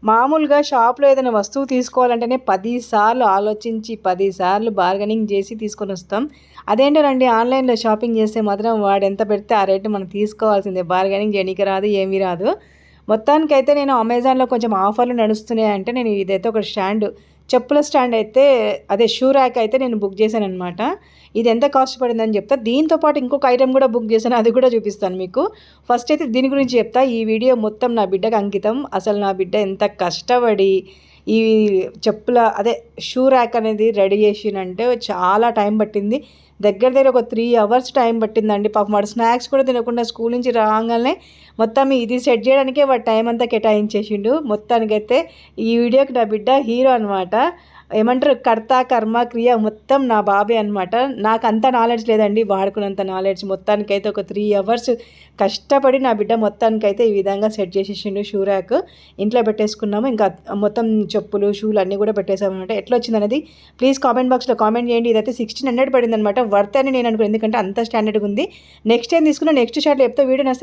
మామూలుగా షాప్లో ఏదైనా వస్తువు తీసుకోవాలంటేనే 10 సార్లు ఆలోచించి 10 సార్లు బార్గెనింగ్ చేసి తీసుకొని వస్తాం. అదేంటోనండి ఆన్లైన్లో షాపింగ్ చేస్తే మాత్రం వాడు ఎంత పెడితే ఆ రేటు మనం తీసుకోవాల్సిందే. బార్గెనింగ్ చేయనీకి రాదు, ఏమీ రాదు. మొత్తానికైతే నేను అమెజాన్లో కొంచెం ఆఫర్లు నడుస్తున్నాయంటే నేను ఇదైతే ఒక స్టాండ్, చెప్పుల స్టాండ్ అయితే అదే షూ ర్యాక్ అయితే నేను బుక్ చేశానమాట. ఇది ఎంత కాస్ట్ పడిందని చెప్తా. దీంతో పాటు ఇంకొక ఐటెం కూడా బుక్ చేశాను, అది కూడా చూపిస్తాను మీకు. ఫస్ట్ అయితే దీని గురించి చెప్తా. ఈ వీడియో మొత్తం నా బిడ్డకు అంకితం. అసలు నా బిడ్డ ఎంత కష్టపడి ఈ చెప్పుల అదే షూ ర్యాక్ అనేది రెడీ చేసినంటే చాలా టైం పట్టింది. దగ్గర ఒక 3 అవర్స్ టైం పట్టిందండి. పాపం వాడు స్నాక్స్ కూడా తినకుండా స్కూల్ నుంచి రాగానే మొత్తం ఇది సెట్ చేయడానికే వాడు టైం అంతా కేటాయించేసిండు. మొత్తానికైతే ఈ వీడియోకి నా బిడ్డ హీరో అనమాట. ఏమంటారు, కర్త కర్మ క్రియ మొత్తం నా బాబే అనమాట. నాకు అంత నాలెడ్జ్ లేదండి, వాడుకున్నంత నాలెడ్జ్. మొత్తానికైతే ఒక 3 అవర్స్ కష్టపడి నా బిడ్డ మొత్తానికైతే ఈ విధంగా సెట్ చేసేసిండు. షూ ర్యాక్ ఇంట్లో పెట్టేసుకున్నాము. ఇంకా మొత్తం చెప్పులు షూలు అన్నీ కూడా పెట్టేసామన్నమాట. ఎట్లా వచ్చిందనేది ప్లీజ్ కామెంట్ బాక్స్లో కామెంట్ చేయండి. ఇదైతే 1600 పడింది అనమాట. వర్త్ అని నేను అనుకున్నాను, ఎందుకంటే అంత స్టాండర్డ్గా ఉంది. నెక్స్ట్ ఏం తీసుకున్నా నెక్స్ట్ షార్ట్లో చెప్తే వీడియో నస్తే